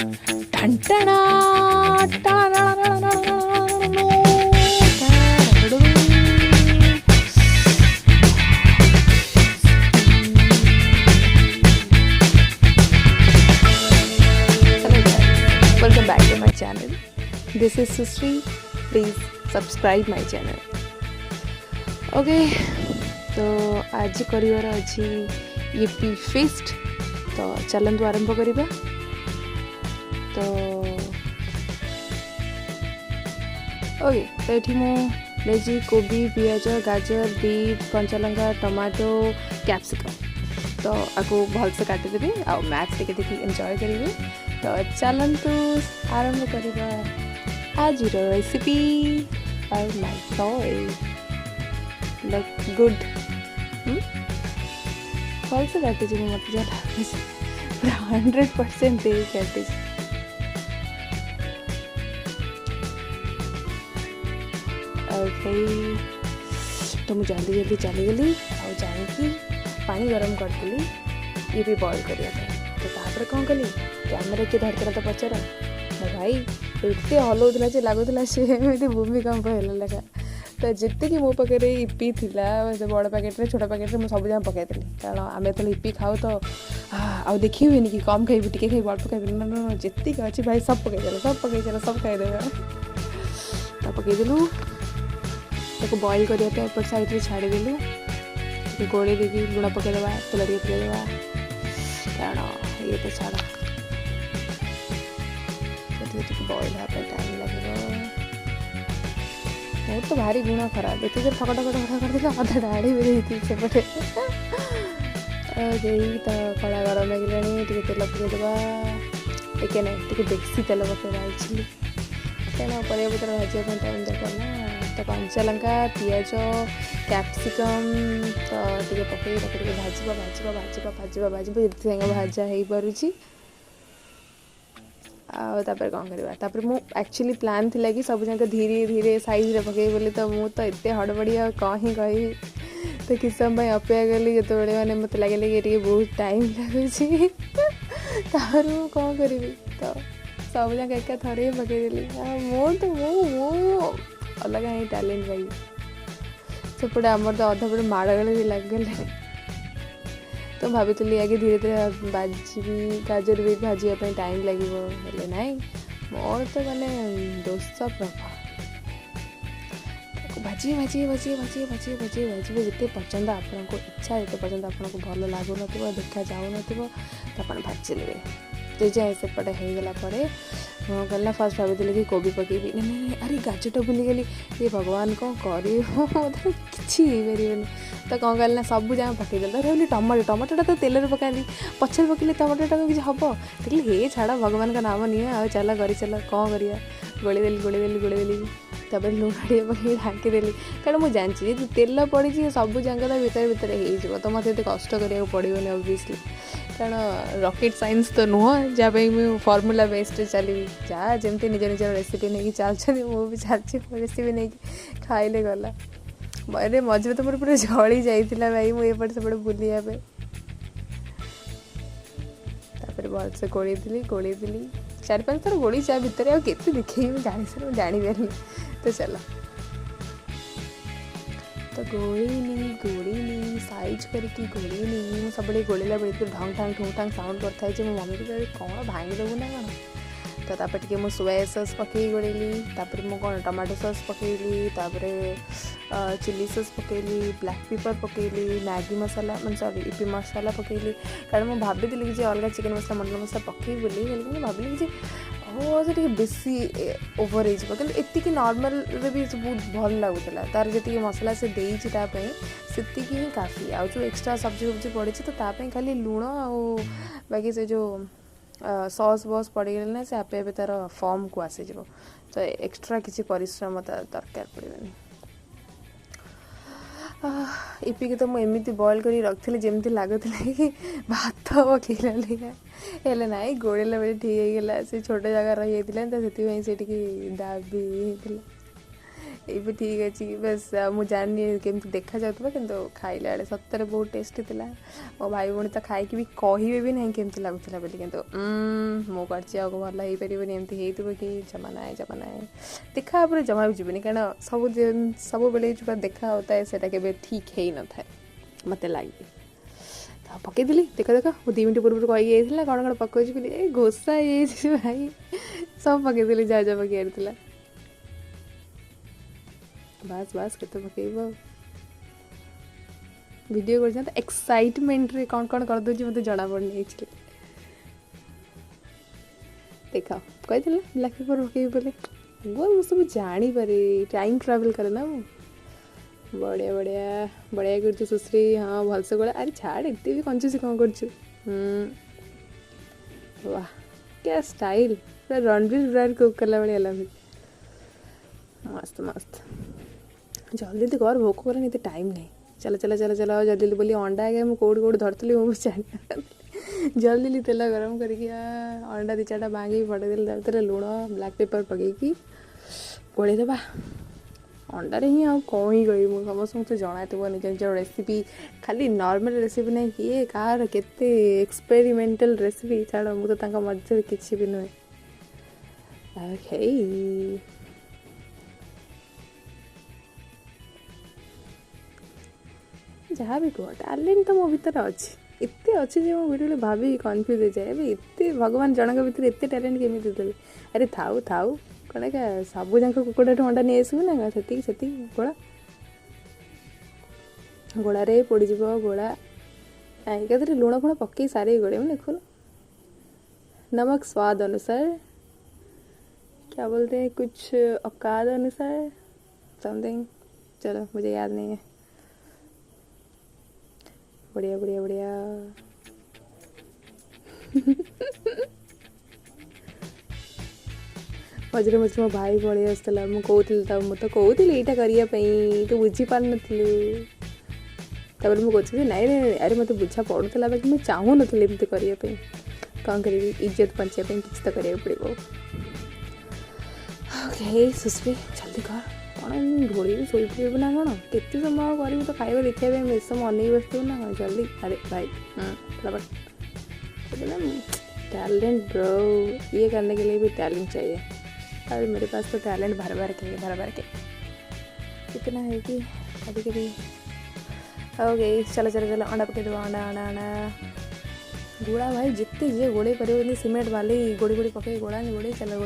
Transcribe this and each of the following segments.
टंटना welcome back to my channel. This is Susri. Please subscribe my channel. Okay, तो आज करिवार अछि EP feast. तो चलंतु आरंभ करिबा। तो ओके, तो एठी मो लेजी कोबी, पियाज, गाजर, बीट, कंचालंका, टमाटो, कैप्सिकम। तो आपको भल से काटि देबे आ मैच टिके देखि एंजॉय करिवे। तो चलंतु आरंभ करिबा आज recipe. Oh my god, look good. भल से काटि जे मत जा लागे पूरा 100% दे काटि। ओके, तो मुझे जल्दी जल्दी चली गली और जाकि पानी गरम करदेली ये भी बॉयल करिया था। तो तापर कौन कली कैमेरा के धरते तो पचार मो भाई एत हलाऊला जे लगुला सी भूमिकंप है लेखा। तो जिते कि मो पाखे इपी थिला बड़ पैकेट्रे छोटा पैकेट्रे मुझे सब जगह पकईदी कारण आम जो इपी खाऊ तो आउ देखी हुए कि कम खाइबी टी खाई बड़ पकईबी ना जी अच्छी भाई सब पकईदेल सब खाईदेव। तो पकईदेलु ताको बॉयल करने एपट साइड छाड़देलु गोले देखिए लुण पकईदे तेल टे पकईदे कारण ये तो छाड़ बॉयल हाँ टाइम लगे। मोर तो भारी गुण खराब एत फकट फकट फकट करदे अधा डाड़ी भी सेपटे। तो कड़ा गरम लगे तेल पकईदेवा टे ना टे बेसी तेल पकईवा एक्चुअली क्या परिया पत्र भाजवा टाइम दरकार ना। तो कंचा लंका, पियाज, कैप्सिकम तो टे पकई भाजवा भाजवा भाजवा भाजवा भाजवा ये भाजा हो पारुची। आपर कौन करवा मु एक्चुअली प्लान थिला कि सब जगह धीरे धीरे साइज रे पकई बोली। तो मु तो एत हड़बड़ी कौन ही कही तो किस समय अपेक्षा कली जो मैंने मत लगे कि बहुत टाइम लगुच कौन करी। तो सब जगह एका थरे ही पकईदेली मोर तो मो अलग ही टैलेंट भाई सेपटे आमर तो अधा पटे माड़गले भी लगे। तो भाभी आगे धीरे धीरे भाजी गाजर भी भाजवाई टाइम लगे ना मोर तो माने दोष प्रभाव भाजी भाजी भाजी भाजी भाजी भाजी भाजी जिते पर्यंत आपको इच्छा जिते पर्यंत आपको भल लगुन देखा जाऊन तो भाजी ले जाए सेपटे होगला कहना फास्ट भाई कि कोबी पकईबी नहीं अरे गाजरटा भूलीगली ये भगवान कौन कर कि तो कौन कहल ना सब जगह पकईदेल रही टमाटोटा तो तेल पकाली पचर पकड़े टमाटोटा को किसी हम देखिए हे छाड़ भगवान का नाम नहीं आ चल कर चल कौन करिया गोड़ेदेली तब लुण टे पकड़ ढांकीदेली कारण मुझे जानची तेल पड़ी सब जगह तो भितर भितर हो तो मत कष्ट करा पड़ोनी ऑब्वियसली कारण रॉकेट साइंस तो नुह जहाँ मुझे फॉर्मूला बेस्ड चली जहाँ जमती निज निज रेसिपी नहीं चलती मुझे चलती रेसिपी नहीं खाइले गला अरे मझे तो मोर पूरा झड़ी जाइला भाई मुझे सेपटे बुलिया भलसे गोड़ी 4-5 थर गोड़ी चा भितर आ देखे जानी पारे। तो चलो तो गोड़ी साइज करके गोड़ी सब गोड़ेला बेल ढंग ठांग ठुंग ठांग साउंड करता है मो मम्मी को कौन भांगी देबू ना कौन। तो तापर टिके मो सोया सॉस पकई गोड़ेली तापर मो कौन टमाटो सॉस पकईली तापर चिली सॉस पकईली ब्लैक पेपर पकईली मैगी मसाला मैं सॉरी ईपी मसाला पकईली कारण मुझे भाभी कि अलग चिकेन मसला मटन मसला पकई बोली भाविली कि से बेसी ओवर हो एति नॉर्मल भी बहुत भल लगुला तार जी मसला से देपाई से ही काफ़ी आ जो एक्स्ट्रा सब्जी पड़ी तो तापाई खाली लुण आ बाकी से जो सॉस बस पड़गले ना से आपे तार फॉर्म को आसीज तो एक्स्ट्रा किसी परिश्रम दरकार पड़े। इपी के तो मुझे एमती बॉयल कर रखी जमी लगुला कि भात पकईला हेल्ले ना गोड़ेला बेले ठीक होगा से छोट जगह रही तो से दाबी ये ठीक अच्छी बस मुझे जानी केमती देखा जाता कि खाइला बेले सतरे बहुत टेस्टी थी मो भाई भौणी तो खाई भी कहे भी ना केमती लगुला बोली कि मु कर भल हो पारे एमती हो कि जमा ना देखा जमा भी जीवन कारण सब बेले जो देखा होता है सेटा के ठीक है न था मत लगे तो पकईदी देख देख वो 2 मिनट पूर्व कही कौन कौन पकड़ बोली घोषा ये भाई सब पकईदी जहाँ जहाँ पकड़ बास बास के पकईब वीडियो कर एक्साइटमेंट रे कौन कौन कर दूची मत जना पड़नी देख कही ब्लैक पेपर पकईबी बोले वो सब जानीपे टाइम ट्रावेल करे ना वो बढ़िया बढ़िया बढ़िया कर सुश्री हाँ भलसे गोला अरे छाड़ एते भी कंजूसी कौन कर वाह क्या स्टाइल पूरा रणबीर ब्रांड कुक करला बड़े लगे मस्त मस्त जल्दी जल्दी कर भोक करें ये टाइम नहीं चलो चलो चलो चलो जल्दी जल्दी बोली अंडा आगे मुझे कौट कौट धरती मुझे जल्दी जल्दी तेल गरम करके अंडा 2-4टा भांगी पटेदेली लुण ब्लैक पेपर पकईकी गोली देवा अंडारे ही आउ कौन ही कही समस्त तो जना थो निज निज रेसिपी खाली नॉर्मल रेसिपी नहीं किए कार केते एक्सपेरिमेंटल रेसिपी छाड़ मुझे मध्य किसी भी नुहे जहाँ भी कह टैलेंट तो मो भर अच्छी एते अच्छी जो वीडियो भाभी कन्फ्यूज हो जाए एते भगवान जनक भर एते टैलेंट केमी देते अरे थाऊ थाऊ कौन क्या सबू जाक कुकुड़ा अंडा नहीं आसबू ना से गोला गोड़े पड़ज गोला क्या लुण फुण पकई सारे गोड़े देखो नमक स्वाद अनुसार क्या बोलते हैं कुछ औकात अनुसार समथिंग चलो मुझे याद नहीं है बढ़िया बढ़िया बढ़िया मझे मझे मो भाई पड़े आसला मुझे तो कहती यहाँ करने तू बुझीपार नुँ मुझे नाई अरे मत बुझा पड़ूला बाकी मुझे चाहून एमती करने कौन करी इज्जत बचाई किसी तो करा पड़ो ओके सुश्री जल्दी कर कौन घोड़ी शोपड़ ना कौन के समय कर तो खाଇବା देखा बेस समय अनेक बसू ना कौन जल्दी अरे भाई टैलेंट ब्रो ये करने के लिए भी टैलेंट चाहिए अरे मेरे पास तो टैलेंट भर भर के कितना है कि कभी कभी ओके चलो चलो चलो अंडा पके दो अंडा अंडा अंडा गोड़ा भाई जितने जे गोड़े पर सीमेंट वाले गोड़ी गोड़ी पके गोड़ा गोड़ी चलो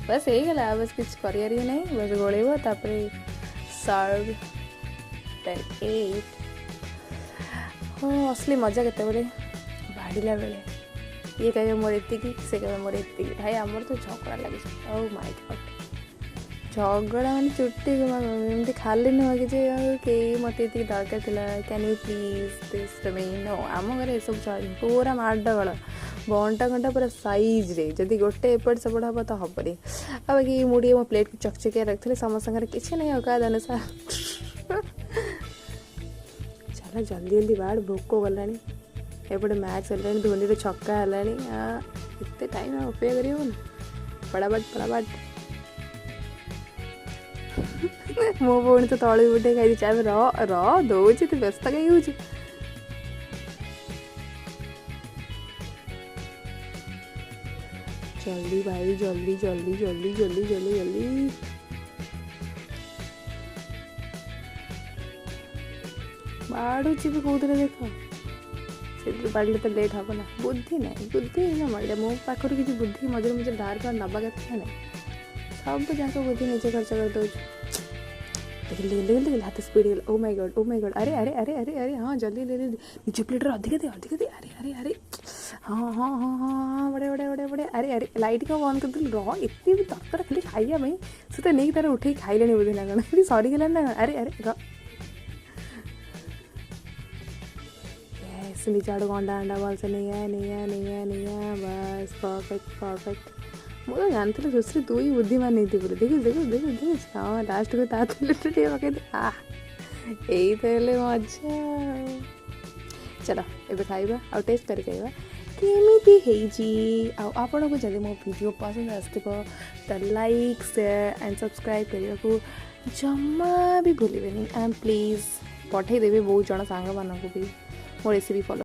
बस यही गला बस कुछ करियर ही नहीं बस गोड़ेब तापर सर्व टाइप 8 हाँ असली मजा केते बाढ़ला बेले ये कहे मोर एति से कहे मोर एति भाई आमर तो झगड़ा लगे ओ माय गॉड झगड़ा माने चुट्टी एमती खाली नुह कि मत ये दरकार था can you please this me know आम घर सब चल पूरा माडगोल बंटा घंटा पूरा साइज रे जदि गोटे एपट सेपट हम तो हेनी आ बाकी मुझे मो प्लेट को चकचकिया रखी समस्त किसी नहीं औकात अनुसार चलो जल्दी जल्दी बाढ़ भोक गला एपटे मैच चल धोनी छक्का है इतने टाइम अपेक्षा कर पड़ाबाट मो भौणी तो तले बुटे खाई चाहे र दौच तू व्यस्त कहीं हो जल्दी भाई जल्दी जल्दी जल्दी जल्दी जल्दी जल्दी बाड़ुची भी कौन देख से बाड़े तो लेट हम ना बुद्धि ना बुद्धि ना मारे मो पाखर किसी बुद्धि मझे मुझे धार कर नवा कथा ना सब जाक बुद्धि निजे खर्च कर दो देख हाथ स्पीड ओ माय गॉड अरे अरे अरे अरे अरे हाँ जल्दी ले निजे प्लेट अधिक दे अरे अरे अरे हाँ हाँ हाँ हाँ बड़े बड़े बड़े बड़े अरे अरे लाइट क्या बंद कर रह एत भी तरतर खाली खाइबा से तो नहीं तार उठे खाइले बोधे ना कौन सरीगला ना अरे अरे निज आड़ अंडा अंडा भलसे नहीं बस परफेक्ट मुझे जानते सुश्री तू ही बुद्धिमान नहीं थी बोले देख हाँ लास्ट को पकई यही तो मजा चलो ये खाइबा आ टेस्ट करके खाइबा केमिति ହେଇଛି ଆଉ ଆପଣଙ୍କୁ ଯଦି ମୋ ଭିଡ଼ିଓ ପସନ୍ଦ ଆସିଥିବ ତ ଲାଇକ୍ ସେୟାର ଆଣ୍ଡ ସବସ୍କ୍ରାଇବ୍ କରିବାକୁ ଜମା ବି ଭୁଲିବେନି। ଆଣ୍ଡ ପ୍ଲିଜ୍ ପଠାଇଦେବେ ବହୁତ ଜଣ ସାଙ୍ଗମାନଙ୍କୁ ବି ମୋ ରେସିପି ଫଲୋ